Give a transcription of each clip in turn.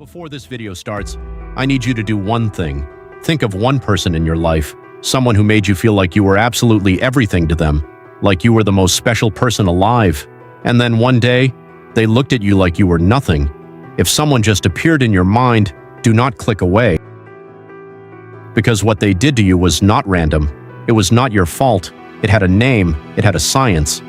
Before this video starts, I need you to do one thing. Think of one person in your life, someone who made you feel like you were absolutely everything to them, like you were the most special person alive. And then one day, they looked at you like you were nothing. If someone just appeared in your mind, do not click away. Because what they did to you was not random. It was not your fault. It had a name. It had a science.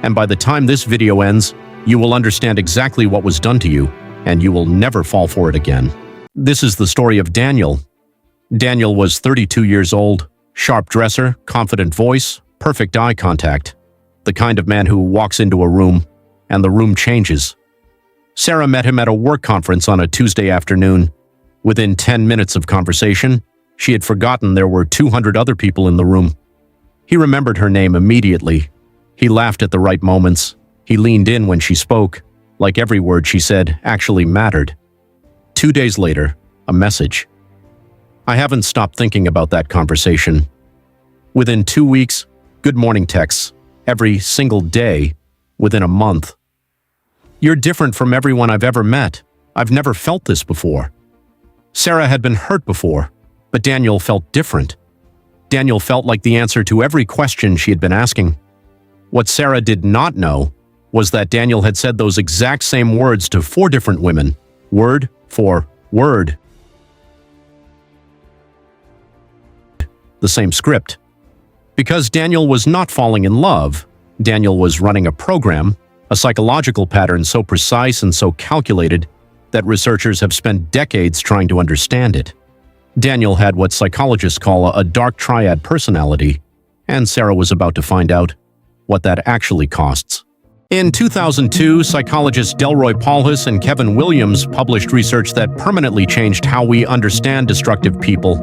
And by the time this video ends, you will understand exactly what was done to you, and you will never fall for it again. This is the story of Daniel. Daniel was 32 years old, sharp dresser, confident voice, perfect eye contact. The kind of man who walks into a room, and the room changes. Sarah met him at a work conference on a Tuesday afternoon. Within 10 minutes of conversation, she had forgotten there were 200 other people in the room. He remembered her name immediately. He laughed at the right moments. He leaned in when she spoke, like every word she said actually mattered. 2 days later, a message. I haven't stopped thinking about that conversation. Within 2 weeks, good morning texts, every single day, within a month. You're different from everyone I've ever met. I've never felt this before. Sarah had been hurt before, but Daniel felt different. Daniel felt like the answer to every question she had been asking. What Sarah did not know was that Daniel had said those exact same words to 4 different women, word for word. The same script. Because Daniel was not falling in love, Daniel was running a program, a psychological pattern so precise and so calculated that researchers have spent decades trying to understand it. Daniel had what psychologists call a Dark Triad personality, and Sarah was about to find out what that actually costs. In 2002, psychologists Delroy Paulhus and Kevin Williams published research that permanently changed how we understand destructive people.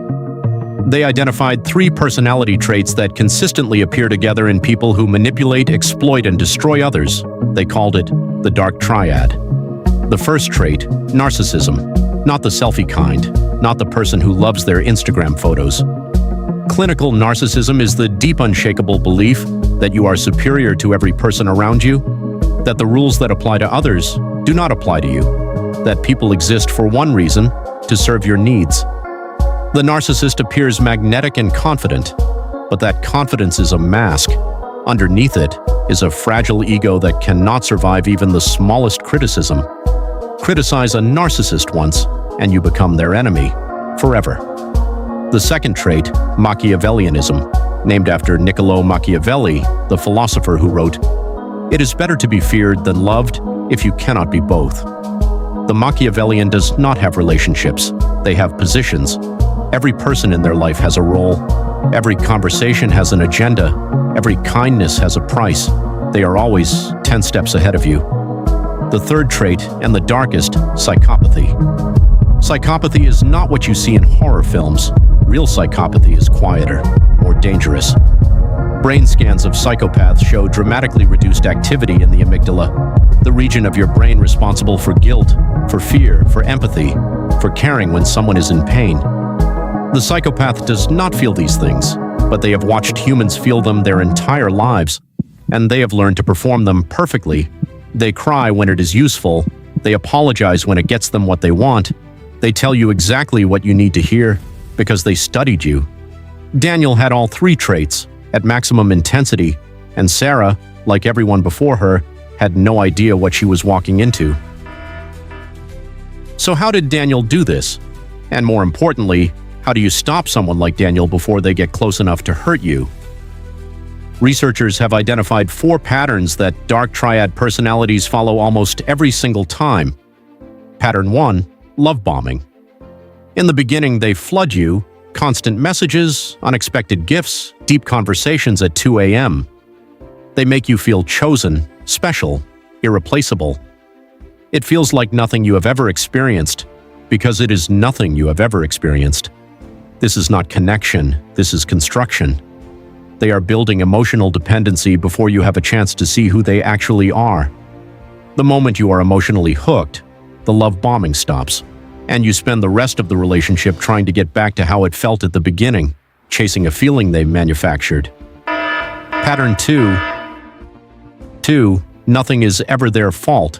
They identified 3 personality traits that consistently appear together in people who manipulate, exploit, and destroy others. They called it the Dark Triad. The first trait, narcissism. Not the selfie kind, not the person who loves their Instagram photos. Clinical narcissism is the deep, unshakable belief that you are superior to every person around you, that the rules that apply to others do not apply to you, that people exist for one reason, to serve your needs. The narcissist appears magnetic and confident, but that confidence is a mask. Underneath it is a fragile ego that cannot survive even the smallest criticism. Criticize a narcissist once, and you become their enemy, forever. The second trait, Machiavellianism, named after Niccolò Machiavelli, the philosopher who wrote, "It is better to be feared than loved if you cannot be both." The Machiavellian does not have relationships, they have positions. Every person in their life has a role. Every conversation has an agenda. Every kindness has a price. They are always 10 steps ahead of you. The third trait, and the darkest, psychopathy. Psychopathy is not what you see in horror films. Real psychopathy is quieter, more dangerous. Brain scans of psychopaths show dramatically reduced activity in the amygdala, the region of your brain responsible for guilt, for fear, for empathy, for caring when someone is in pain. The psychopath does not feel these things, but they have watched humans feel them their entire lives, and they have learned to perform them perfectly. They cry when it is useful, they apologize when it gets them what they want, they tell you exactly what you need to hear, because they studied you. Daniel had all 3 traits, at maximum intensity, and Sarah, like everyone before her, had no idea what she was walking into. So how did Daniel do this? And more importantly, how do you stop someone like Daniel before they get close enough to hurt you? Researchers have identified 4 patterns that Dark Triad personalities follow almost every single time. Pattern 1, love bombing. In the beginning, they flood you, constant messages, unexpected gifts, deep conversations at 2 a.m. They make you feel chosen, special, irreplaceable. It feels like nothing you have ever experienced, because it is nothing you have ever experienced. This is not connection, this is construction. They are building emotional dependency before you have a chance to see who they actually are. The moment you are emotionally hooked, the love bombing stops, and you spend the rest of the relationship trying to get back to how it felt at the beginning, chasing a feeling they manufactured. Pattern 2, nothing is ever their fault.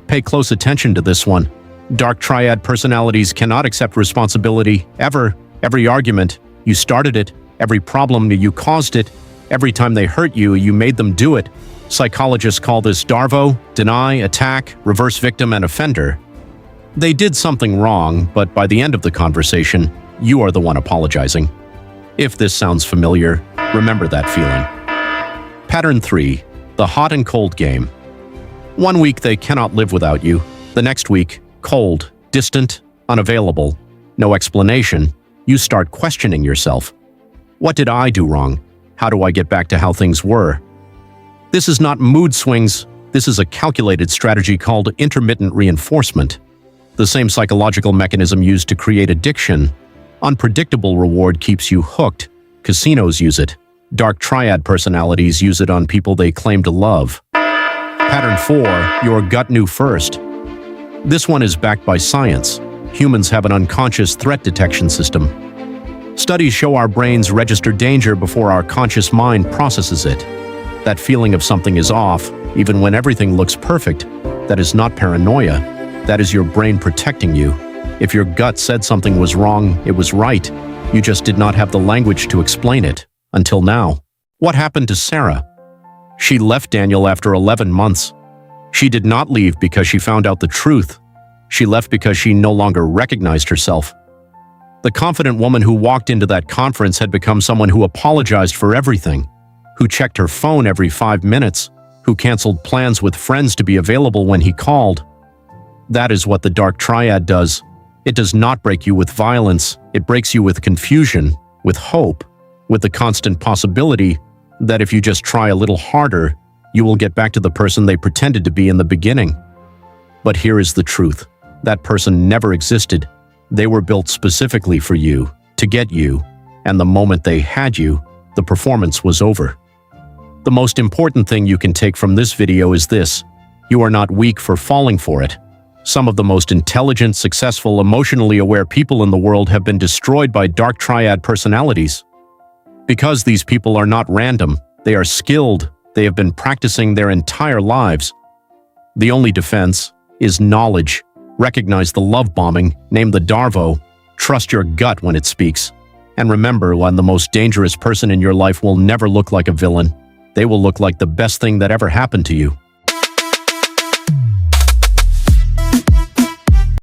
Pay close attention to this one. Dark Triad personalities cannot accept responsibility, ever. Every argument, you started it. Every problem, you caused it. Every time they hurt you, you made them do it. Psychologists call this DARVO, deny, attack, reverse victim, and offender. They did something wrong, but by the end of the conversation, you are the one apologizing. If this sounds familiar, remember that feeling. Pattern 3. The hot and cold game. 1 week they cannot live without you. The next week, cold, distant, unavailable, no explanation. You start questioning yourself. What did I do wrong? How do I get back to how things were? This is not mood swings. This is a calculated strategy called intermittent reinforcement. The same psychological mechanism used to create addiction. Unpredictable reward keeps you hooked. Casinos use it. Dark Triad personalities use it on people they claim to love. Pattern 4. Your gut knew first. This one is backed by science. Humans have an unconscious threat detection system. Studies show our brains register danger before our conscious mind processes it. That feeling of something is off, even when everything looks perfect, that is not paranoia. That is your brain protecting you. If your gut said something was wrong, it was right. You just did not have the language to explain it. Until now. What happened to Sarah? She left Daniel after 11 months. She did not leave because she found out the truth. She left because she no longer recognized herself. The confident woman who walked into that conference had become someone who apologized for everything, who checked her phone every 5 minutes, who canceled plans with friends to be available when he called. That is what the Dark Triad does. It does not break you with violence. It breaks you with confusion, with hope, with the constant possibility that if you just try a little harder, you will get back to the person they pretended to be in the beginning. But here is the truth. That person never existed. They were built specifically for you, to get you, and the moment they had you, the performance was over. The most important thing you can take from this video is this: you are not weak for falling for it. Some of the most intelligent, successful, emotionally aware people in the world have been destroyed by Dark Triad personalities. Because these people are not random, they are skilled, they have been practicing their entire lives. The only defense is knowledge. Recognize the love bombing, name the DARVO, trust your gut when it speaks. And remember, when the most dangerous person in your life will never look like a villain, they will look like the best thing that ever happened to you.